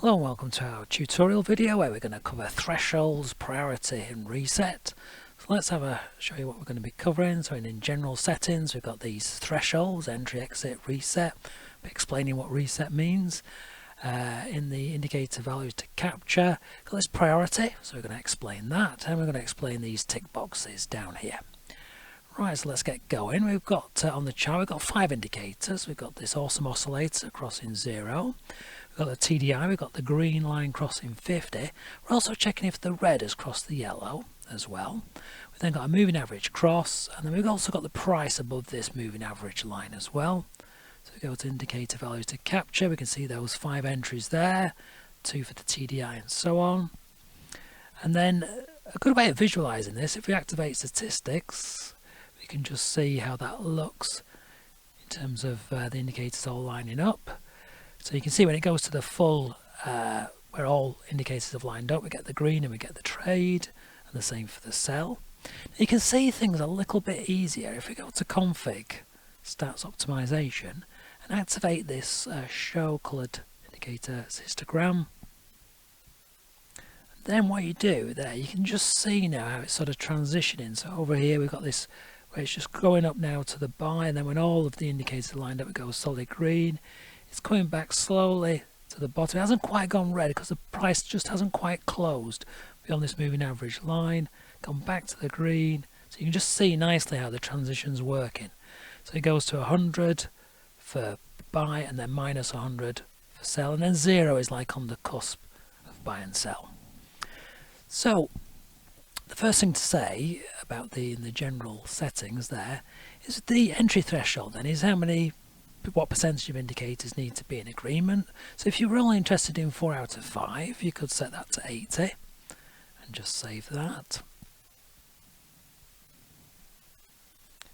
Hello and welcome to our tutorial video where we're going to cover thresholds, priority and reset. So let's show you what we're going to be covering. So in general settings we've got these thresholds, entry, exit, reset, explaining what reset means. In the indicator values to capture, we've got this priority, so we're going to explain that, and we're going to explain these tick boxes down here. Right, so let's get going. We've got on the chart, we've got 5 indicators. We've got this awesome oscillator crossing 0. We've got the TDI, we've got the green line crossing 50. We're also checking if the red has crossed the yellow as well. We've then got a moving average cross, and then we've also got the price above this moving average line as well. So we go to indicator values to capture, we can see those 5 entries there, 2 for the TDI and so on. And then a good way of visualizing this, if we activate statistics, we can just see how that looks in terms of the indicators all lining up. So you can see when it goes to the full, where all indicators have lined up, we get the green and we get the trade, and the same for the sell. You can see things a little bit easier if we go to config, stats optimization, and activate this show coloured indicator histogram. And then what you do there, you can just see now how it's sort of transitioning. So over here we've got this where it's just going up now to the buy, and then when all of the indicators are lined up it goes solid green. It's coming back slowly to the bottom. It hasn't quite gone red because the price just hasn't quite closed beyond this moving average line. Gone back to the green. So you can just see nicely how the transition's working. So it goes to 100 for buy and then minus 100 for sell, and then 0 is like on the cusp of buy and sell. So the first thing to say about the general settings there is the entry threshold then is what percentage of indicators need to be in agreement. So if you were only interested in 4 out of 5, you could set that to 80 and just save that.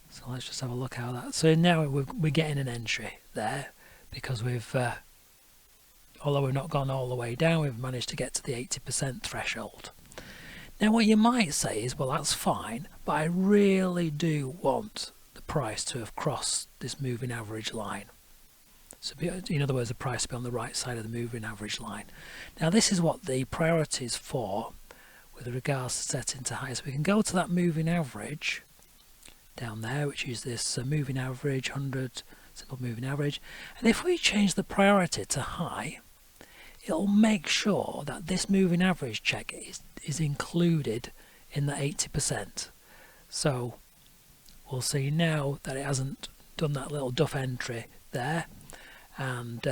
So let's just have a look how that. So now we're getting an entry there because we've, although we've not gone all the way down, we've managed to get to the 80% threshold. Now what you might say is, well, that's fine, but I really do want the price to have crossed this moving average line. So in other words, the price to be on the right side of the moving average line. Now this is what the priority is for with regards to setting to high. So we can go to that moving average down there, which is this moving average, 100 simple moving average, and if we change the priority to high, it'll make sure that this moving average check is included in the 80%. So we'll see now that it hasn't done that little duff entry there, and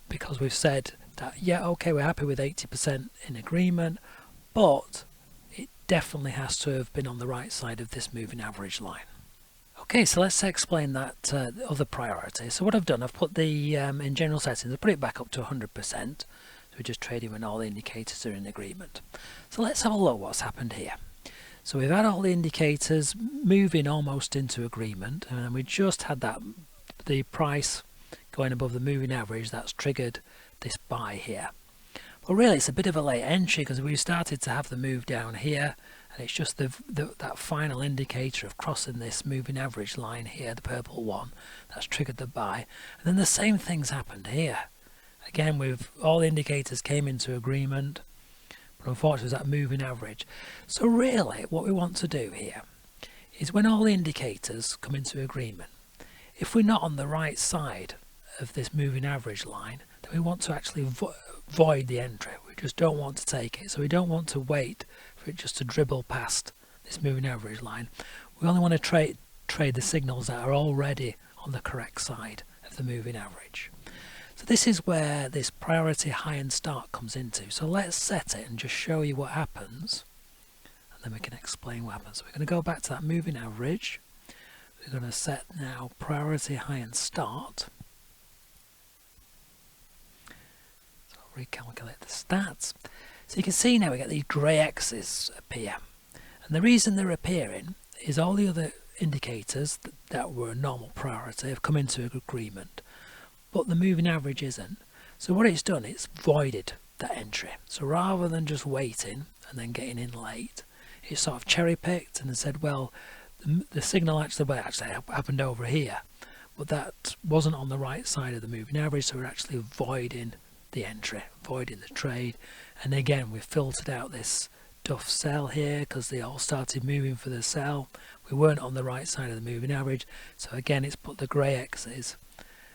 because we've said that, yeah, okay, we're happy with 80% in agreement, but it definitely has to have been on the right side of this moving average line. Okay, so let's explain that other priority. So what I've done, I've put the in general settings, I've put it back up to 100%. So we're just trading when all the indicators are in agreement. So let's have a look what's happened here. So we've had all the indicators moving almost into agreement, and then we just had the price going above the moving average. That's triggered this buy here. But really it's a bit of a late entry because we started to have the move down here, and it's just that final indicator of crossing this moving average line here, the purple one, that's triggered the buy. And then the same thing's happened here. Again, all the indicators came into agreement, but unfortunately it was that moving average. So really what we want to do here is when all the indicators come into agreement, if we're not on the right side of this moving average line, then we want to actually void the entry. We just don't want to take it. So we don't want to wait for it just to dribble past this moving average line. We only want to trade the signals that are already on the correct side of the moving average. So this is where this priority high and start comes into. So let's set it and just show you what happens, and then we can explain what happens. So we're going to go back to that moving average. We're going to set now priority high and start. So I'll recalculate the stats. So you can see now we get these grey X's appear, and the reason they're appearing is all the other indicators that were normal priority have come into agreement, but the moving average isn't. So what it's done, it's voided that entry. So rather than just waiting and then getting in late, it sort of cherry picked and said, well, the signal actually happened over here, but that wasn't on the right side of the moving average, so we're actually voiding the entry, voiding the trade. And again, we've filtered out this duff sell here because they all started moving for the sell. We weren't on the right side of the moving average, so again it's put the grey X's.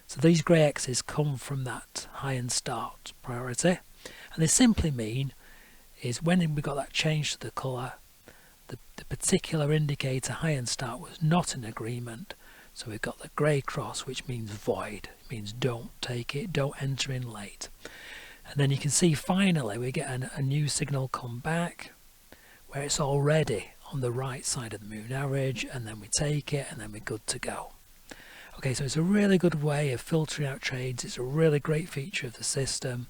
So these grey X's come from that high and start priority, and they simply mean is when we got that change to the colour, the particular indicator high and start was not in agreement. So we've got the grey cross, which means void. It means don't take it, don't enter in late. And then you can see finally we get a new signal come back where it's already on the right side of the moving average, and then we take it and then we're good to go. Okay, so it's a really good way of filtering out trades. It's a really great feature of the system,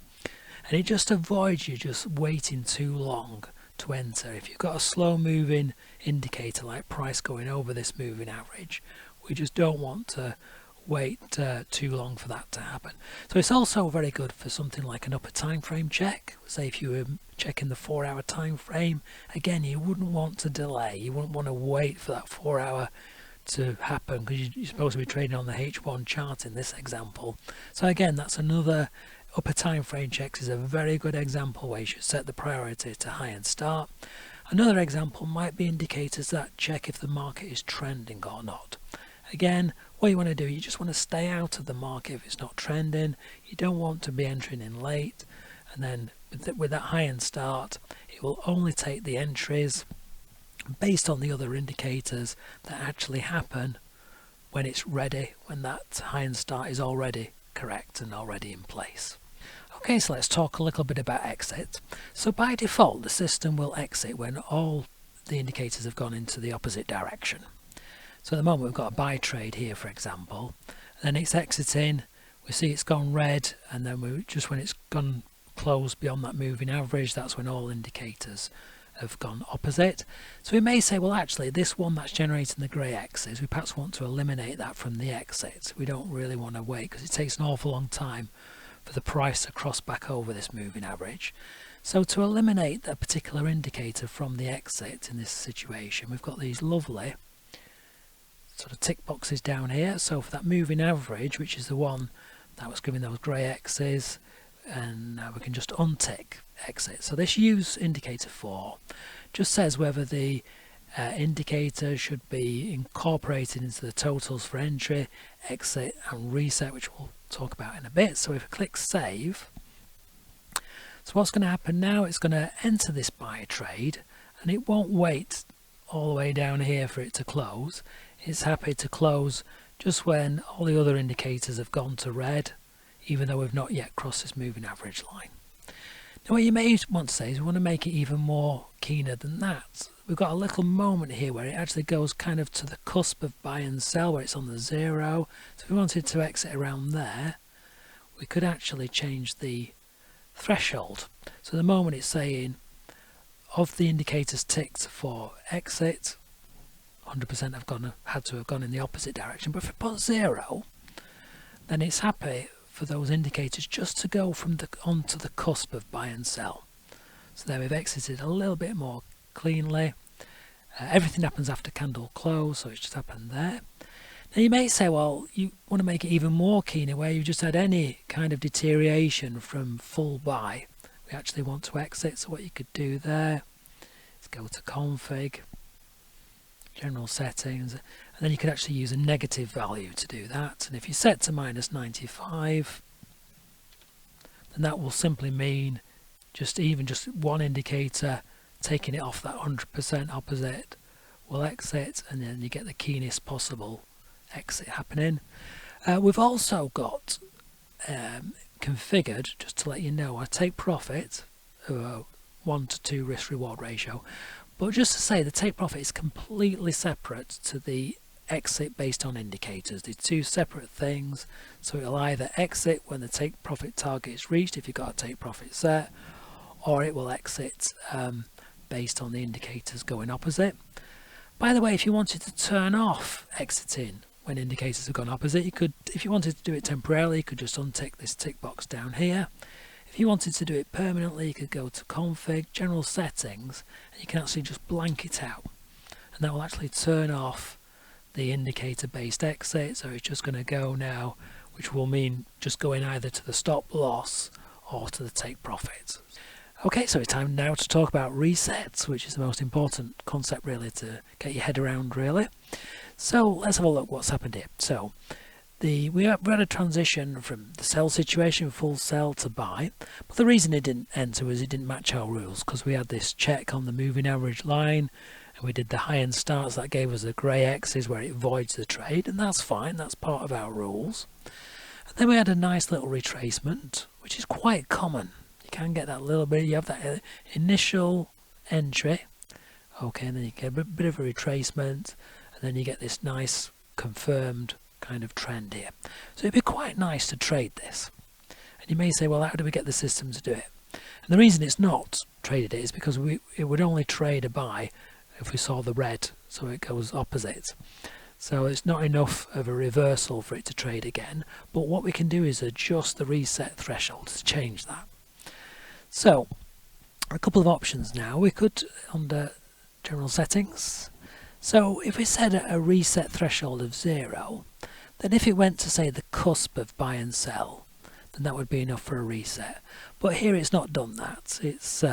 and it just avoids you just waiting too long to enter. If you've got a slow moving indicator like price going over this moving average, we just don't want to wait too long for that to happen. So it's also very good for something like an upper time frame check. Say if you were checking the 4 hour time frame, again you wouldn't want to delay, you wouldn't want to wait for that 4 hour to happen because you're supposed to be trading on the H1 chart in this example. So again, that's another upper time frame checks is a very good example where you should set the priority to high and start. Another example might be indicators that check if the market is trending or not. Again, what you want to do, you just want to stay out of the market if it's not trending. You don't want to be entering in late, and then with that high and start, it will only take the entries based on the other indicators that actually happen when it's ready, when that high and start is already correct and already in place. Okay, so let's talk a little bit about exit. So by default, the system will exit when all the indicators have gone into the opposite direction. So at the moment we've got a buy trade here, for example, then it's exiting, we see it's gone red, and then when it's gone closed beyond that moving average, that's when all indicators have gone opposite. So we may say, well actually this one that's generating the grey X's, we perhaps want to eliminate that from the exit. We don't really want to wait because it takes an awful long time for the price to cross back over this moving average. So to eliminate that particular indicator from the exit in this situation, we've got these lovely sort of tick boxes down here. So for that moving average, which is the one that was giving those grey X's, and now we can just untick exit. So this use indicator 4 just says whether the indicator should be incorporated into the totals for entry, exit and reset, which we'll talk about in a bit. So if I click save, so what's going to happen now, it's going to enter this buy trade and it won't wait all the way down here for it to close. It's happy to close just when all the other indicators have gone to red, even though we've not yet crossed this moving average line. Now what you may want to say is we want to make it even more keener than that. We've got a little moment here where it actually goes kind of to the cusp of buy and sell, where it's on the 0. So if we wanted to exit around there, we could actually change the threshold. So the moment it's saying of the indicators ticked for exit, 100% have had to have gone in the opposite direction. But if we put 0, then it's happy for those indicators just to go from onto the cusp of buy and sell. So there we've exited a little bit more cleanly. Everything happens after candle close, so it's just happened there. Now you may say, well, you want to make it even more keener where you've just had any kind of deterioration from full buy. We actually want to exit, so what you could do there is go to config, general settings, and then you could actually use a negative value to do that. And if you set to -95, then that will simply mean just one indicator taking it off that 100% opposite will exit, and then you get the keenest possible exit happening. We've also got configured, just to let you know, I take profit of a 1:2 risk reward ratio. But just to say, the take profit is completely separate to the exit based on indicators. They're two separate things, so it'll either exit when the take profit target is reached if you've got a take profit set, or it will exit based on the indicators going opposite. By the way, if you wanted to turn off exiting when indicators have gone opposite, you could, if you wanted to do it temporarily, you could just untick this tick box down here. If you wanted to do it permanently, you could go to config, general settings, and you can actually just blank it out, and that will actually turn off the indicator based exit. So it's just going to go now, which will mean just going either to the stop loss or to the take profit. Okay, so it's time now to talk about resets, which is the most important concept really to get your head around really. So let's have a look what's happened here. So we had a transition from the sell situation, full sell, to buy, but the reason it didn't enter was it didn't match our rules, because we had this check on the moving average line and we did the high end starts. That gave us a grey X's where it voids the trade, and that's fine, that's part of our rules. And then we had a nice little retracement, which is quite common. You can get that little bit, you have that initial entry, okay, and then you get a bit of a retracement, and then you get this nice confirmed kind of trend here. So it'd be quite nice to trade this. And you may say, well, how do we get the system to do it? And the reason it's not traded it is because it would only trade a buy if we saw the red, so it goes opposite. So it's not enough of a reversal for it to trade again, but what we can do is adjust the reset threshold to change that. So a couple of options now. We could, under general settings, so if we set a reset threshold of 0, then if it went to say the cusp of buy and sell, then that would be enough for a reset. But here it's not done that. It's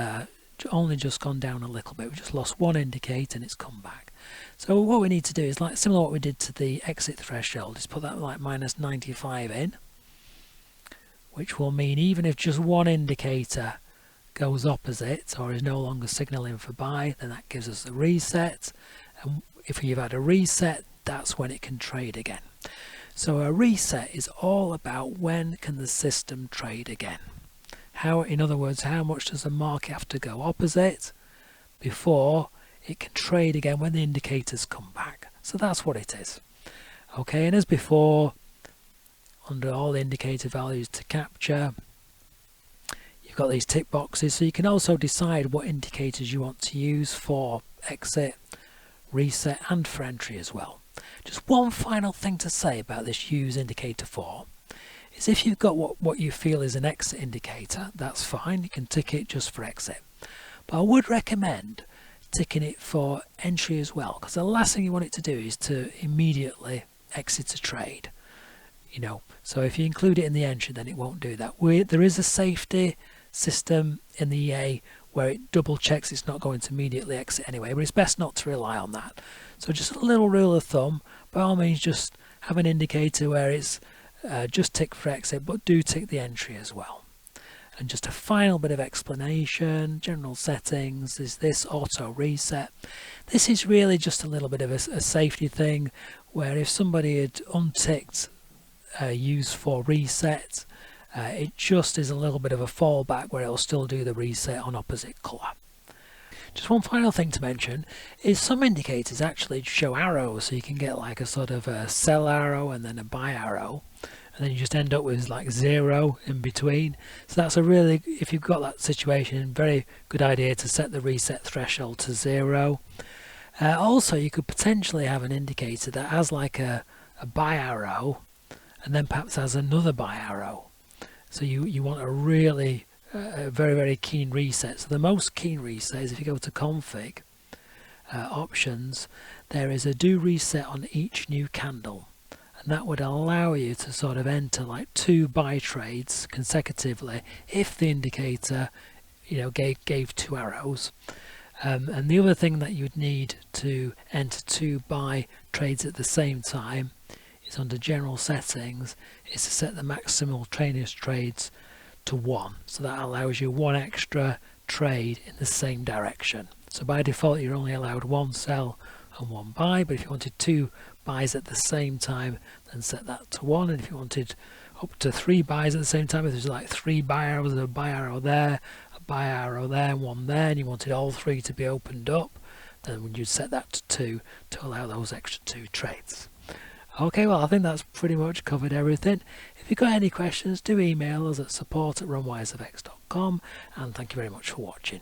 only just gone down a little bit. We just lost one indicator and it's come back. So what we need to do is, like similar to what we did to the exit threshold, is put that like -95 in, which will mean even if just one indicator goes opposite or is no longer signaling for buy, then that gives us the reset. And if you've had a reset, that's when it can trade again. So a reset is all about when can the system trade again. How, in other words, how much does the market have to go opposite before it can trade again when the indicators come back. So that's what it is. Okay, and as before, under all the indicator values to capture, you've got these tick boxes, so you can also decide what indicators you want to use for exit, reset, and for entry as well. Just one final thing to say about this use indicator for is if you've got what you feel is an exit indicator, that's fine, you can tick it just for exit. But I would recommend ticking it for entry as well, because the last thing you want it to do is to immediately exit a trade. You know, so if you include it in the entry, then it won't do that. There is a safety system in the EA where it double checks it's not going to immediately exit anyway, but it's best not to rely on that. So just a little rule of thumb, by all means just have an indicator where it's just tick for exit, but do tick the entry as well. And just a final bit of explanation, general settings, is this auto reset. This is really just a little bit of a safety thing, where if somebody had unticked use for reset, it just is a little bit of a fallback where it'll still do the reset on opposite colour. Just one final thing to mention is some indicators actually show arrows, so you can get like a sort of a sell arrow and then a buy arrow, and then you just end up with like 0 in between. So that's a really, if you've got that situation, very good idea to set the reset threshold to 0. Also, you could potentially have an indicator that has like a buy arrow and then perhaps has another buy arrow. So you want a really very, very keen reset. So the most keen reset is if you go to config options, there is a do reset on each new candle, and that would allow you to sort of enter like 2 buy trades consecutively if the indicator, you know, gave 2 arrows. And the other thing that you'd need to enter 2 buy trades at the same time is under general settings, is to set the max simultaneous trades to 1. So that allows you 1 extra trade in the same direction. So by default you're only allowed 1 sell and 1 buy, but if you wanted 2 buys at the same time, then set that to 1. And if you wanted up to 3 buys at the same time, if there's like 3 buy arrows, a buy arrow there, a buy arrow there, and 1 there, and you wanted all 3 to be opened up, then you'd set that to 2 to allow those extra 2 trades. Okay, well, I think that's pretty much covered everything. If you've got any questions, do email us at support@runwisefx.com, and thank you very much for watching.